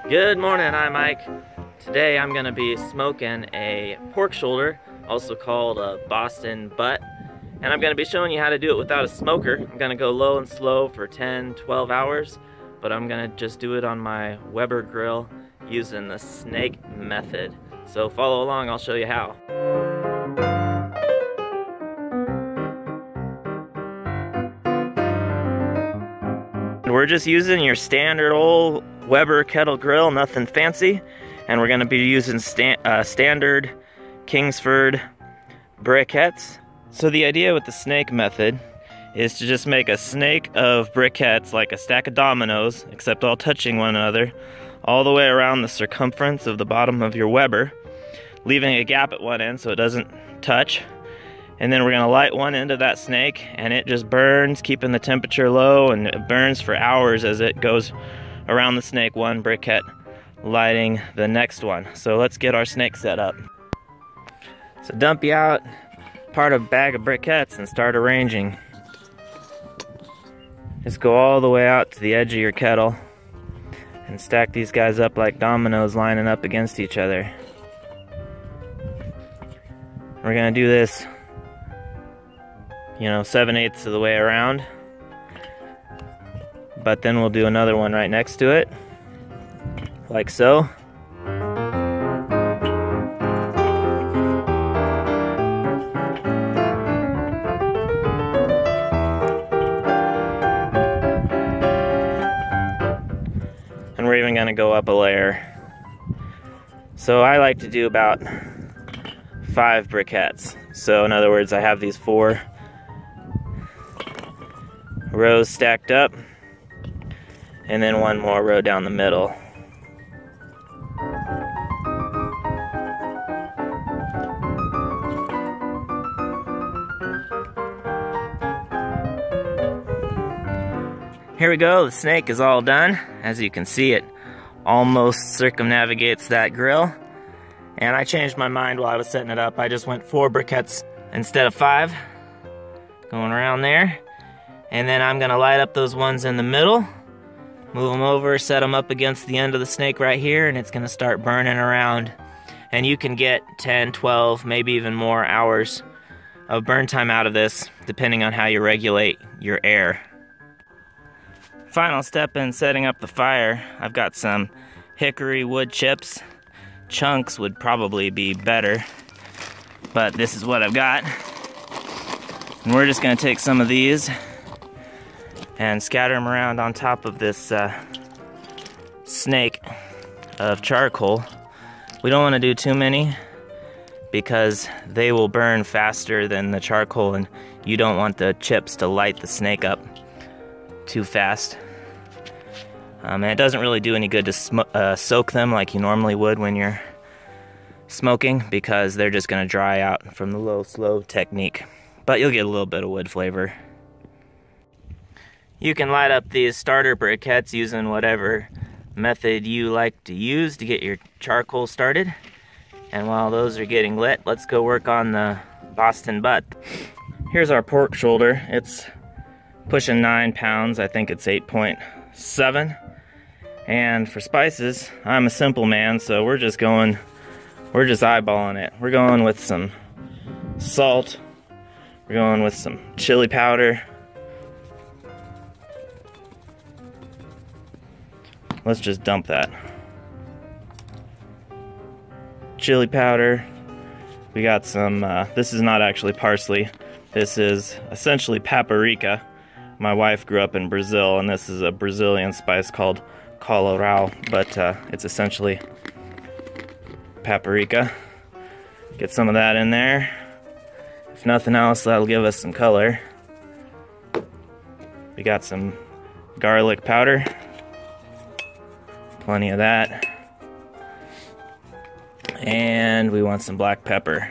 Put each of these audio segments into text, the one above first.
Good morning, I'm Mike. Today I'm gonna be smoking a pork shoulder, also called a Boston butt, and I'm gonna be showing you how to do it without a smoker. I'm gonna go low and slow for 10-12 hours, but I'm gonna just do it on my Weber grill using the snake method. So follow along, I'll show you how. We're just using your standard old Weber kettle grill, nothing fancy, and we're going to be using standard Kingsford briquettes. So the idea with the snake method is to just make a snake of briquettes, like a stack of dominoes, except all touching one another, all the way around the circumference of the bottom of your Weber, leaving a gap at one end so it doesn't touch. And then we're gonna light one end of that snake, and it just burns, keeping the temperature low, and it burns for hours as it goes around the snake, one briquette lighting the next one. So let's get our snake set up. So dump you out part of a bag of briquettes and start arranging. Just go all the way out to the edge of your kettle and stack these guys up like dominoes, lining up against each other. We're gonna do this, 7/8 of the way around, but then we'll do another one right next to it, like so. And we're even gonna go up a layer. So I like to do about 5 briquettes. So in other words, I have these 4 rows stacked up, and then one more row down the middle. Here we go, the snake is all done. As you can see, it almost circumnavigates that grill. And I changed my mind while I was setting it up. I just went 4 briquettes instead of 5, going around there. And then I'm gonna light up those ones in the middle, move them over, set them up against the end of the snake right here, and it's gonna start burning around. And you can get 10, 12, maybe even more hours of burn time out of this, depending on how you regulate your air. Final step in setting up the fire, I've got some hickory wood chips. Chunks would probably be better, but this is what I've got. And we're just gonna take some of these and scatter them around on top of this snake of charcoal. We don't want to do too many because they will burn faster than the charcoal, and you don't want the chips to light the snake up too fast. And it doesn't really do any good to soak them like you normally would when you're smoking, because they're just going to dry out from the low slow technique. But you'll get a little bit of wood flavor. You can light up these starter briquettes using whatever method you like to use to get your charcoal started. And while those are getting lit, let's go work on the Boston butt. Here's our pork shoulder. It's pushing 9 pounds. I think it's 8.7. And for spices, I'm a simple man, so we're just eyeballing it. We're going with some salt. We're going with some chili powder. Let's just dump that. Chili powder. We got some, this is not actually parsley. This is essentially paprika. My wife grew up in Brazil, and this is a Brazilian spice called colorau, but it's essentially paprika. Get some of that in there. If nothing else, that'll give us some color. We got some garlic powder. Plenty of that. And we want some black pepper.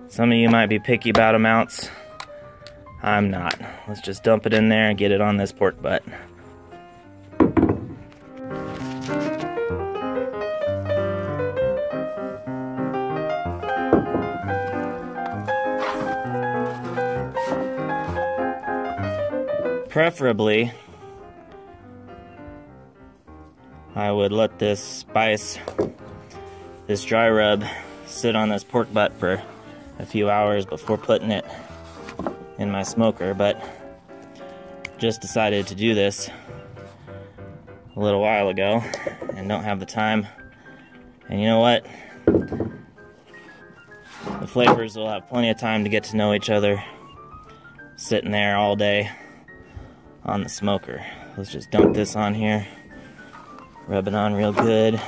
Some of you might be picky about amounts. I'm not. Let's just dump it in there and get it on this pork butt. Preferably, I would let this spice, this dry rub, sit on this pork butt for a few hours before putting it in my smoker, but just decided to do this a little while ago and don't have the time. And you know what? The flavors will have plenty of time to get to know each other sitting there all day on the smoker. Let's just dump this on here, rub it on real good,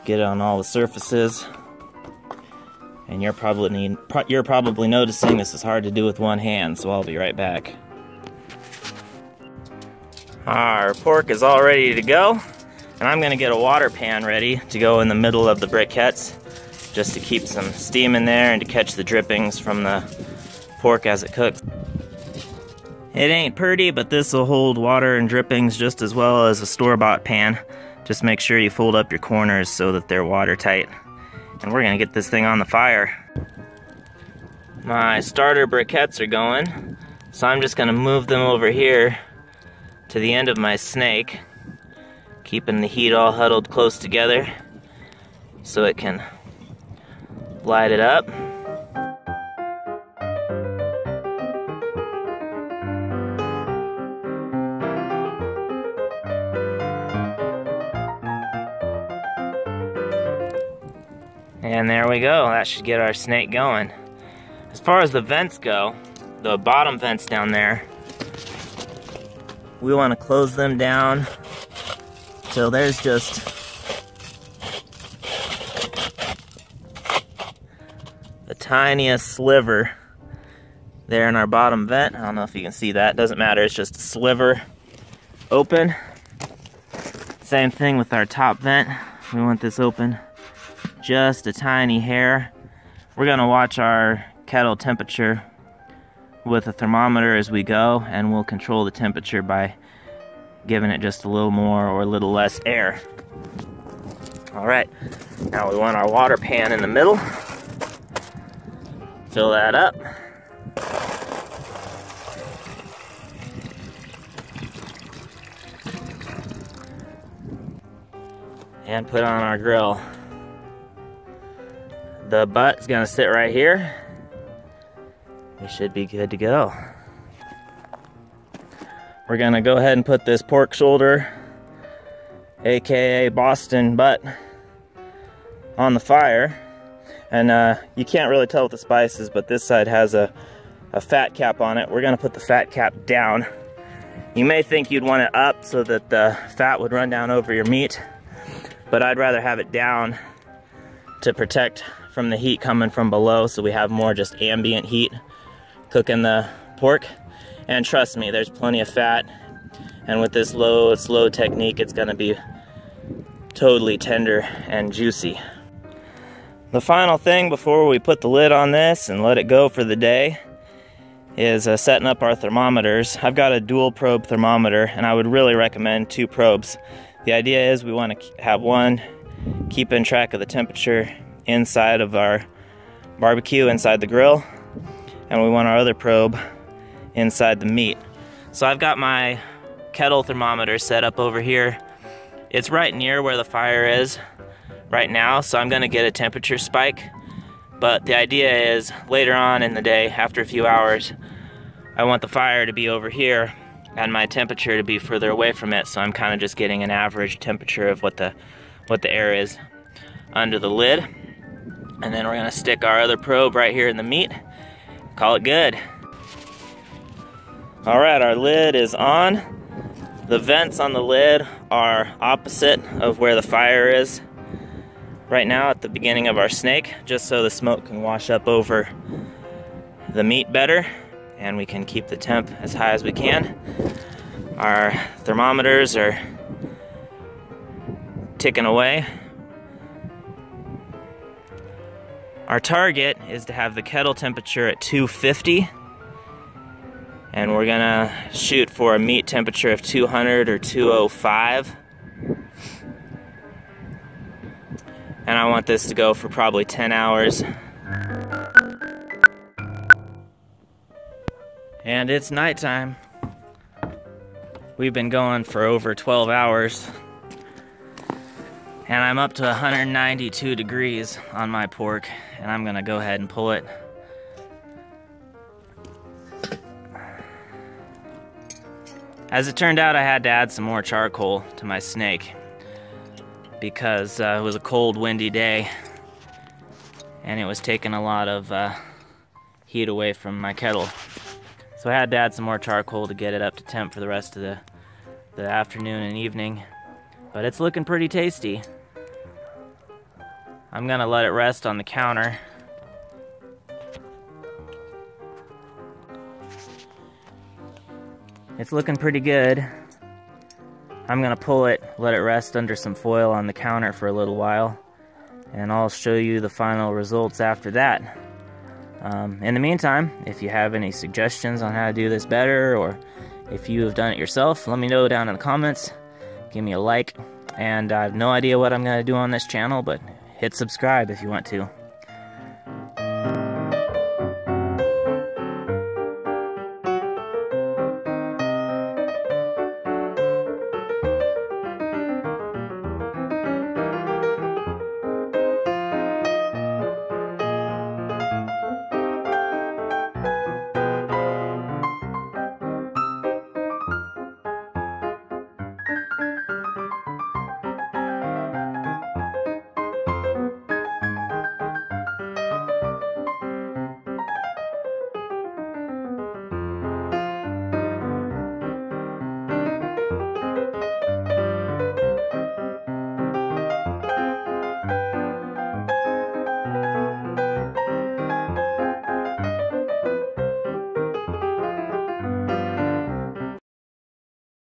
get it on all the surfaces. And you're probably noticing this is hard to do with one hand, so I'll be right back. Our pork is all ready to go, and I'm gonna get a water pan ready to go in the middle of the briquettes just to keep some steam in there and to catch the drippings from the pork as it cooks. It ain't pretty, but this will hold water and drippings just as well as a store-bought pan. Just make sure you fold up your corners so that they're watertight. And we're gonna get this thing on the fire. My starter briquettes are going, so I'm just gonna move them over here to the end of my snake, keeping the heat all huddled close together so it can light it up. And there we go, that should get our snake going. As far as the vents go, the bottom vents down there, we want to close them down till there's just the tiniest sliver there in our bottom vent. I don't know if you can see that, doesn't matter, it's just a sliver open. Same thing with our top vent, we want this open just a tiny hair. We're gonna watch our kettle temperature with a thermometer as we go, and we'll control the temperature by giving it just a little more or a little less air. Alright, now we want our water pan in the middle. Fill that up. And put on our grill. The butt's gonna sit right here. We should be good to go. We're gonna go ahead and put this pork shoulder, aka Boston butt, on the fire. And you can't really tell with the spices, but this side has a fat cap on it. We're gonna put the fat cap down. You may think you'd want it up so that the fat would run down over your meat, but I'd rather have it down to protect from the heat coming from below, so we have more just ambient heat cooking the pork. And trust me, there's plenty of fat, and with this slow technique, it's gonna be totally tender and juicy. The final thing before we put the lid on this and let it go for the day is setting up our thermometers. I've got a dual probe thermometer, and I would really recommend 2 probes. The idea is we want to have one keeping track of the temperature inside of our barbecue, inside the grill, and we want our other probe inside the meat. So I've got my kettle thermometer set up over here. It's right near where the fire is right now, so I'm gonna get a temperature spike. But the idea is later on in the day, after a few hours, I want the fire to be over here and my temperature to be further away from it, so I'm kind of just getting an average temperature of what the air is under the lid. And then we're gonna stick our other probe right here in the meat, call it good. All right, our lid is on. The vents on the lid are opposite of where the fire is right now at the beginning of our snake, just so the smoke can wash up over the meat better and we can keep the temp as high as we can. Our thermometers are ticking away. Our target is to have the kettle temperature at 250, and we're gonna shoot for a meat temperature of 200 or 205. And I want this to go for probably 10 hours. And it's nighttime. We've been going for over 12 hours, and I'm up to 192 degrees on my pork, and I'm gonna go ahead and pull it. As it turned out, I had to add some more charcoal to my snake because it was a cold, windy day, and it was taking a lot of heat away from my kettle. So I had to add some more charcoal to get it up to temp for the rest of the afternoon and evening. But it's looking pretty tasty. I'm gonna let it rest on the counter. It's looking pretty good. I'm gonna pull it, let it rest under some foil on the counter for a little while, and I'll show you the final results after that. In the meantime, if you have any suggestions on how to do this better, or if you have done it yourself, let me know down in the comments. Give me a like, and I have no idea what I'm gonna do on this channel, but hit subscribe if you want to.